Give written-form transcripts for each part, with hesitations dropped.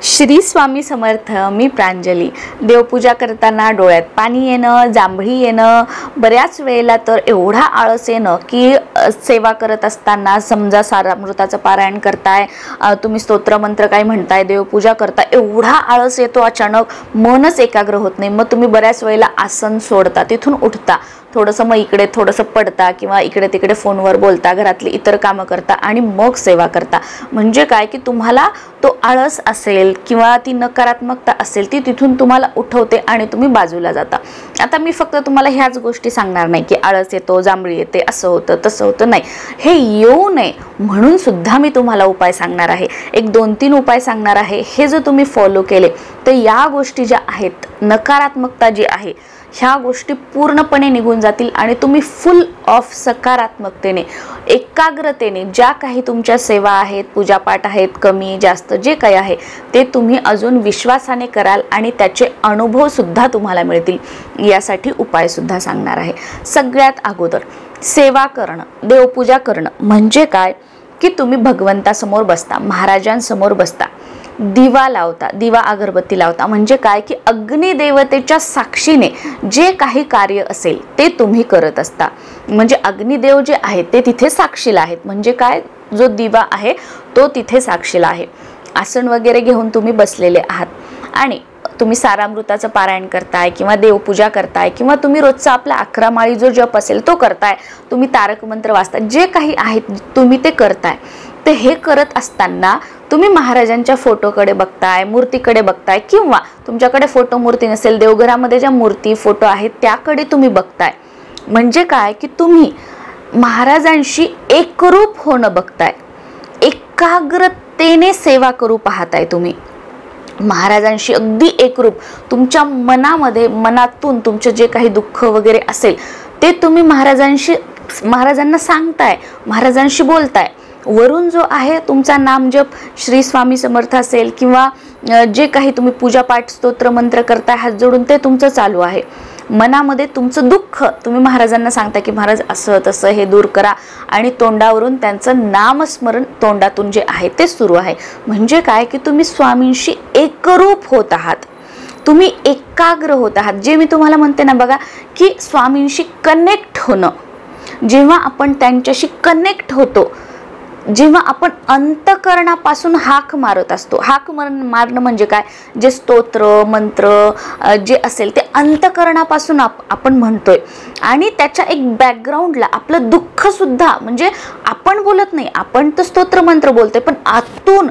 श्री स्वामी समर्थ. मी प्रांजली. देवपूजा करताना डोळ्यात पाणी येणं, जांभळी येणं, बऱ्याच वेळेला तर एवढा आळस येणं की सेवा करत असताना समजा सारामृताचं पारायण करताय, तुम्ही स्तोत्रमंत्र काय म्हणताय, देवपूजा करता, एवढा आळस येतो, अचानक मनच एकाग्र होत नाही. मग तुम्ही बऱ्याच वेळेला आसन सोडता, तिथून उठता, थोडंसं मग इकडे थोडंसं पडता किंवा इकडे तिकडे फोनवर बोलता, घरातली इतर कामं करता आणि मग सेवा करता. म्हणजे काय की तुम्हाला तो आळस असेल किंवा ती नकारात्मकता असेल ती तिथून तुम्हाला उठवते आणि तुम्ही बाजूला जाता. आता मी फक्त तुम्हाला ह्याच गोष्टी सांगणार नाही की आळस येतो, जांभळी येते, असं होतं तसं होतं, नाही. हे येऊ नये म्हणून सुद्धा मी तुम्हाला उपाय सांगणार आहे. एक 2-3 उपाय सांगणार आहे. हे जर तुम्ही फॉलो केले तर या गोष्टी ज्या आहेत, नकारात्मकता जी आहे, ह्या गोष्टी पूर्णपणे निघून जातील आणि तुम्ही फुल ऑफ सकारात्मकतेने, एकाग्रतेने ज्या काही तुमच्या सेवा आहेत, पूजापाठ आहेत, कमी जास्त जे काही आहे ते तुम्ही अजून विश्वासाने कराल आणि त्याचे अनुभव सुद्धा तुम्हाला मिळतील. यासाठी उपाय सुद्धा सांगणार आहे. सगळ्यात अगोदर सेवा करणं, देवपूजा करणं म्हणजे काय की तुम्ही भगवंतासमोर बसता, महाराजांसमोर बसता, दिवा लावता, दिवा अगरबत्ती लावता. म्हणजे काय की अग्निदेवतेच्या साक्षीने जे काही कार्य असेल ते तुम्ही करत असता. म्हणजे अग्निदेव जे आहेत ते तिथे साक्षीला आहेत. म्हणजे काय, जो दिवा आहे तो तिथे साक्षीला आहे. आसन वगैरे घेऊन तुम्ही बसलेले आहात आणि तुम्ही सारामृताचं पारायण करताय किंवा देवपूजा करताय किंवा तुम्ही रोजचा आपला 11 माळी जो जप असेल तो करताय, तुम्ही तारक मंत्र वाचताय, जे काही आहे तुम्ही ते करताय. ते हे करत असताना तुम्ही महाराजांच्या फोटोकडे बघताय, मूर्तीकडे बघताय किंवा तुमच्याकडे फोटो मूर्ती नसेल, देवघरामध्ये ज्या मूर्ती फोटो आहेत त्याकडे तुम्ही बघताय. म्हणजे काय की तुम्ही महाराजांशी एकरूप होणं बघताय, एकाग्रतेने सेवा करू पाहताय. तुम्ही महाराजांशी अगदी एकरूप, तुमच्या मनातून तुमचं जे काही दुःख वगैरे असेल ते तुम्ही महाराजांना सांगताय, महाराजांशी बोलताय. वरून जो आहे तुमचा नामजप श्री स्वामी समर्थ असेल किंवा जे काही तुम्ही पूजापाठ स्तोत्र मंत्र करताय हात जोडून ते तुमचं चालू आहे. मनामध्ये तुमचं दुःख तुम्ही महाराजांना सांगता की महाराज असं तसं हे दूर करा आणि तोंडावरून त्यांचं नामस्मरण तोंडातून जे आहे ते सुरू आहे. म्हणजे काय की तुम्ही स्वामींशी एकरूप होत आहात, तुम्ही एकाग्र होत आहात. जे मी तुम्हाला म्हणते ना बघा की स्वामींशी कनेक्ट होणं, जेव्हा आपण त्यांच्याशी कनेक्ट होतो, जेव्हा आपण अंतकरणापासून हाक मारत असतो. हाक मारणं म्हणजे काय, जे स्तोत्र मंत्र जे असेल ते अंतकरणापासून आपण म्हणतोय आणि त्याच्या एक बॅकग्राऊंडला आपलं दुःख सुद्धा, म्हणजे आपण बोलत नाही, आपण तर स्तोत्र मंत्र बोलतोय पण आतून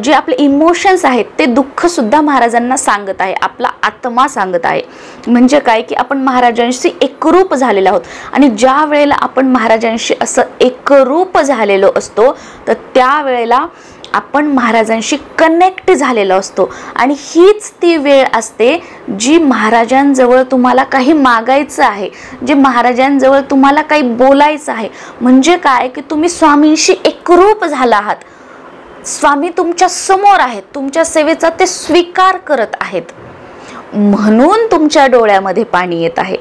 जे आपले इमोशन्स आहेत ते दुःख सुद्धा महाराजांना सांगत आहे, आपला आत्मा सांगत आहे. म्हणजे काय की आपण महाराजांशी एकरूप झालेलो आहोत आणि ज्या वेळेला आपण महाराजांशी असं एकरूप झालेलो असतो तर त्यावेळेला आपण महाराजांशी कनेक्ट झालेलो असतो आणि हीच ती वेळ असते जी महाराजांजवळ तुम्हाला काही मागायचं आहे, जे महाराजांजवळ तुम्हाला काही बोलायचं आहे. म्हणजे काय की तुम्ही स्वामींशी एकरूप झाला आहात, स्वामी तुमच्या समोर आहेत, तुमच्या सेवेचा ते स्वीकार करत आहेत, म्हणून तुमच्या डोळ्यामध्ये पाणी येत आहे.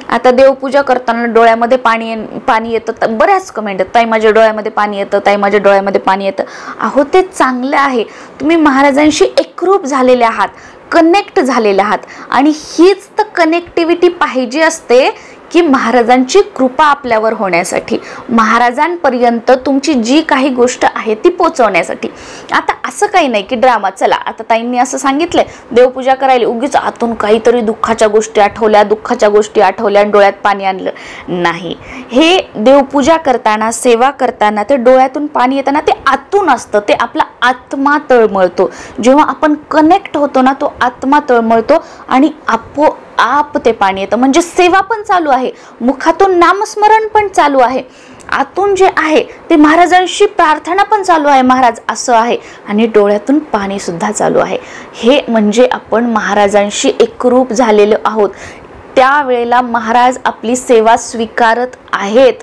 आता देवपूजा करताना डोळ्यामध्ये पाणी येतं, बऱ्याच कमेंट आहेत, ताई माझ्या डोळ्यामध्ये पाणी येतं, ताई माझ्या डोळ्यामध्ये पाणी येतं. अहो ते चांगलं आहे, तुम्ही महाराजांशी एकरूप झालेले आहात, कनेक्ट झालेले आहात आणि हीच तर कनेक्टिव्हिटी पाहिजे असते की महाराजांची कृपा आपल्यावर होण्यासाठी, महाराजांपर्यंत तुमची जी काही गोष्ट आहे ती पोचवण्यासाठी. आता असं काही नाही की ड्रामा, चला आता ताईंनी असं सांगितलंय देवपूजा करायला, उगीच आतून काहीतरी दुःखाच्या गोष्टी आठवल्या डोळ्यात पाणी आणलं, नाही. हे देवपूजा करताना, सेवा करताना ते डोळ्यातून पाणी येताना ते आतून असतं, ते आपला आत्मा तळमळतो. जेव्हा आपण कनेक्ट होतो ना तो आत्मा तळमळतो आणि आपोआप ते पाणी येतं. म्हणजे सेवा पण चालू आहे, मुखातून नामस्मरण पण चालू आहे, आतून जे आहे ते महाराजांशी प्रार्थना पण चालू आहे, महाराज असं आहे, आणि डोळ्यातून पाणी सुद्धा चालू आहे. हे म्हणजे आपण महाराजांशी एकरूप झालेलो आहोत. त्यावेळेला महाराज आपली सेवा स्वीकारत आहेत.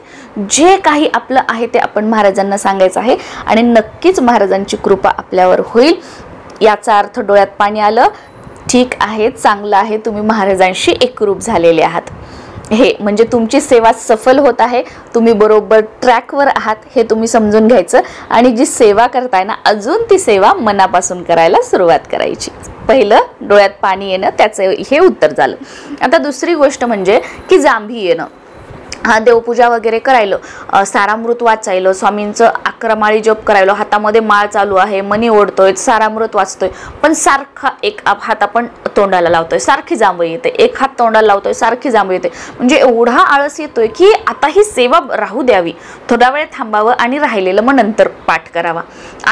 जे काही आपलं आहे ते आपण महाराजांना सांगायचं आहे आणि नक्कीच महाराजांची कृपा आपल्यावर होईल. याचा अर्थ डोळ्यात पाणी आलं, ठीक आहे, चांगलं आहे, तुम्ही महाराजांशी एकरूप झालेले आहात. हे म्हणजे तुमची सेवा सफल होत आहे, तुम्ही बरोबर ट्रॅकवर आहात हे तुम्ही समजून घ्यायचं आणि जी सेवा करताय ना अजून ती सेवा मनापासून करायला सुरुवात करायची. पहिलं डोळ्यात पाणी येणं त्याचं हे उत्तर झालं. आता दुसरी गोष्ट म्हणजे की जांभी येणं. हा देवपूजा वगैरे करायलो, सारामृत वाचायलो, स्वामींचं 11 माळी जप करायलो, हातामध्ये माळ चालू आहे, मणी ओढतोय, सारामृत वाचतोय, पण सारखा एक हात आपण तोंडाला लावतोय, सारखी जांभई येते, एक हात तोंडाला लावतोय, सारखी जांभई येते. म्हणजे एवढा आळस येतोय की आता ही सेवा राहू द्यावी, थोडा वेळ थांबावं आणि राहिलेलं मग नंतर पाठ करावा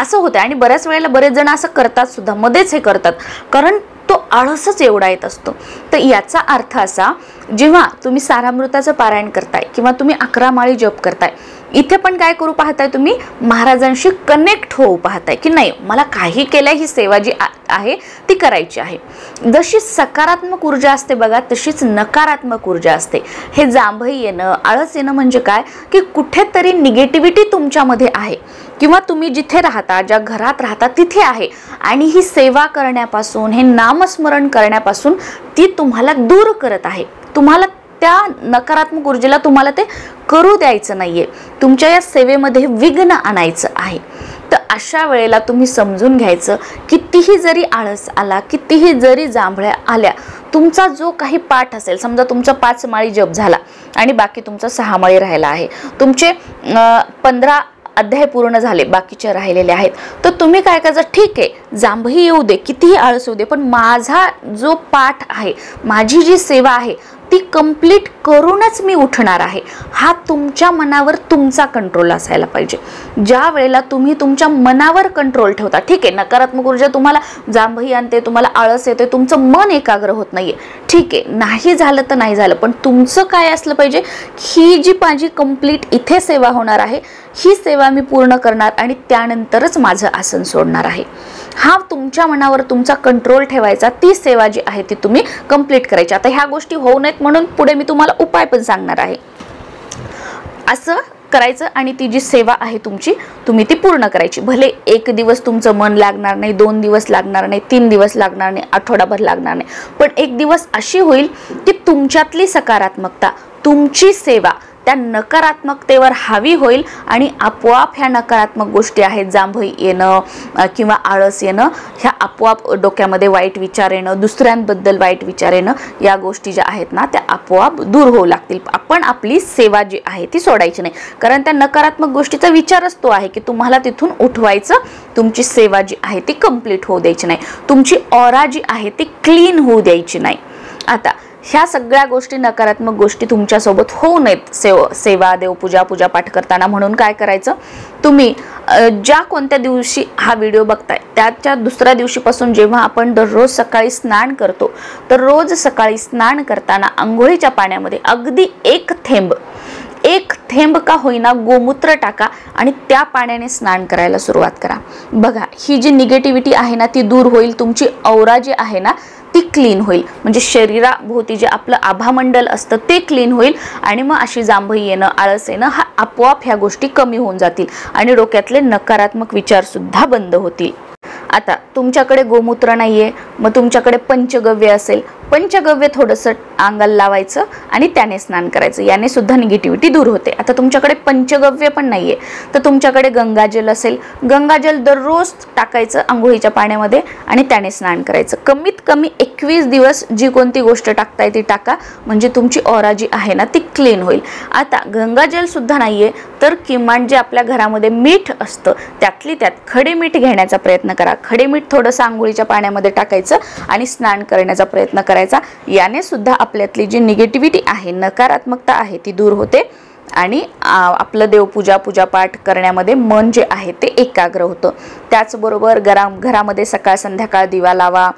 असं होतं. आणि बऱ्याच वेळेला बरेच जण असं करतात सुद्धा, मध्येच हे करतात, कारण तो आळसच एवढा येत असतो. तर याचा अर्थ असा, जेव्हा तुम्ही सारामृताचं पारायण करताय किंवा तुम्ही 11 माळी जप करताय, इथे पण काय करू पाहताय, तुम्ही महाराजांशी कनेक्ट होऊ पाहताय की नाही मला काही केलं ही सेवा जी आहे ती करायची आहे. जशी सकारात्मक ऊर्जा असते बघा तशीच नकारात्मक ऊर्जा असते. हे जांभई येणं, आळस येणं म्हणजे काय की कुठेतरी निगेटिव्हिटी तुमच्यामध्ये आहे किंवा तुम्ही जिथे राहता, ज्या घरात राहता तिथे आहे आणि ही सेवा करण्यापासून, हे नामस्मरण करण्यापासून ती तुम्हाला दूर करत आहे. तुम्हाला त्या नकारात्मक ऊर्जेला तुम्हाला ते करू द्यायचं नाहीये, तुमच्या या सेवेमध्ये विघ्न आणायचं आहे. तर अशा वेळेला तुम्ही समजून घ्यायचं, कितीही जरी आळस आला, कितीही जरी जांभळ्या आल्या, तुमचा जो काही पाठ असेल, समजा तुमचा 5 माळी जप झाला आणि बाकी तुमचा 6 माळी राहिला आहे, तुमचे 15 अध्याय पूर्ण झाले, बाकीचे राहिलेले आहेत, तर तुम्ही काय करायचं, ठीक आहे जांभई येऊ दे, कितीही आळस येऊ दे, पण माझा जो पाठ आहे, माझी जी सेवा आहे ती कंप्लीट करूनच मी उठणार आहे. हा तुमच्या मनावर तुमचा कंट्रोल असायला पाहिजे. ज्या वेळेला तुम्ही तुमच्या मनावर कंट्रोल ठेवता, ठीक आहे नकारात्मक ऊर्जा तुम्हाला जांभई आणते, तुम्हाला आळस येते, तुमचं मन एकाग्र होत नाहीये, ठीक आहे नाही झालं तर नाही झालं, पण तुमचं काय असलं पाहिजे, ही जी माझी कंप्लीट इथे सेवा होणार आहे, ही सेवा मी पूर्ण करणार आणि त्यानंतरच माझं आसन सोडणार आहे. हा तुमच्या मनावर तुमचा कंट्रोल ठेवायचा, ती सेवा जी आहे ती तुम्ही कंप्लीट करायची. आता ह्या गोष्टी होऊ नयेत म्हणून पुढे मी तुम्हाला उपाय पण सांगणार आहे. असं करायचं आणि ती जी सेवा आहे तुमची, तुम्ही ती पूर्ण करायची. भले 1 दिवस तुमचं मन लागणार नाही, 2 दिवस लागणार नाही, 3 दिवस लागणार नाही, आठवडाभर लागणार नाही, पण 1 दिवस अशी होईल की तुमच्यातली सकारात्मकता, तुमची सेवा त्या नकारात्मकतेवर हावी होईल आणि आपोआप ह्या नकारात्मक गोष्टी आहेत, जांभई येणं किंवा आळस येणं, ह्या आपोआप डोक्यामध्ये वाईट विचार येणं, दुसऱ्यांबद्दल वाईट विचार येणं, या गोष्टी ज्या आहेत ना त्या आपोआप दूर होऊ लागतील. आपण आपली सेवा जी आहे ती सोडायची नाही, कारण त्या नकारात्मक गोष्टीचा विचारच तो आहे की तुम्हाला तिथून उठवायचं, तुमची सेवा जी आहे ती कंप्लीट होऊ द्यायची नाही, तुमची ऑरा जी आहे ती क्लीन होऊ द्यायची नाही. आता ह्या सगळ्या गोष्टी, नकारात्मक गोष्टी तुमच्यासोबत होऊ नयेत सेवा, देवपूजा, पूजापाठ करताना, म्हणून काय करायचं, तुम्ही ज्या कोणत्या दिवशी हा व्हिडिओ बघताय त्याच्या दुसऱ्या दिवशीपासून जेव्हा आपण दररोज सकाळी स्नान करतो, तर रोज सकाळी स्नान करताना आंघोळीच्या पाण्यामध्ये अगदी एक थेंब का होईना गोमूत्र टाका आणि त्या पाण्याने स्नान करायला सुरुवात करा. बघा ही जी निगेटिव्हिटी आहे ना ती दूर होईल, तुमची औरा जी आहे ना ती क्लीन होईल, म्हणजे शरीराभोवती जे आपलं आभामंडल असतं ते क्लीन होईल आणि मग अशी जांभई येणं, आळस येणं हा आपोआप ह्या गोष्टी कमी होऊन जातील आणि डोक्यातले नकारात्मक विचार सुद्धा बंद होतील. आता तुमच्याकडे गोमूत्र नाहीये, मग तुमच्याकडे पंचगव्य असेल, पंचगव्य थोडंसं अंगाला लावायचं आणि त्याने स्नान करायचं, याने सुद्धा निगेटिव्हिटी दूर होते. आता तुमच्याकडे पंचगव्य पण नाहीये तर तुमच्याकडे गंगाजल असेल, गंगाजल दररोज टाकायचं आंघोळीच्या पाण्यामध्ये आणि त्याने स्नान करायचं. कमीत कमी 21 दिवस जी कोणती गोष्ट टाकताय ती टाका, म्हणजे तुमची ऑरा जी आहे ना ती क्लीन होईल. आता गंगाजल सुद्धा नाहीये तर किमान जे आपल्या घरामध्ये मीठ असतं त्यातली त्यात खडे मीठ घेण्याचा प्रयत्न करा. खडे मीठ थोडंसं आंघोळीच्या पाण्यामध्ये टाकायचं आणि स्नान करण्याचा प्रयत्न करायचा. याने सुद्धा आपल्यातली जी निगेटिव्हिटी आहे, नकारात्मकता आहे ती दूर होते आणि आपलं देवपूजा, पूजापाठ करण्यामध्ये मन जे आहे ते एकाग्र होतं. त्याचबरोबर घरामध्ये सकाळ संध्याकाळ दिवा लावा,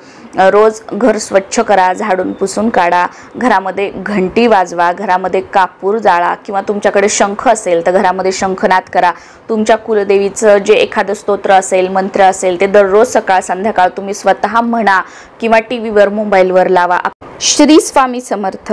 रोज घर स्वच्छ करा, झाडून पुसून काढा, घरामध्ये घंटी वाजवा, घरामध्ये कापूर जाळा किंवा तुमच्याकडे शंख असेल तर घरामध्ये शंखनाद करा. तुमच्या कुलदेवीचं जे एखादं स्तोत्र असेल, मंत्र असेल ते दररोज सकाळ संध्याकाळ तुम्ही स्वतः म्हणा किंवा TV वर, मोबाईलवर लावा. श्री स्वामी समर्थ.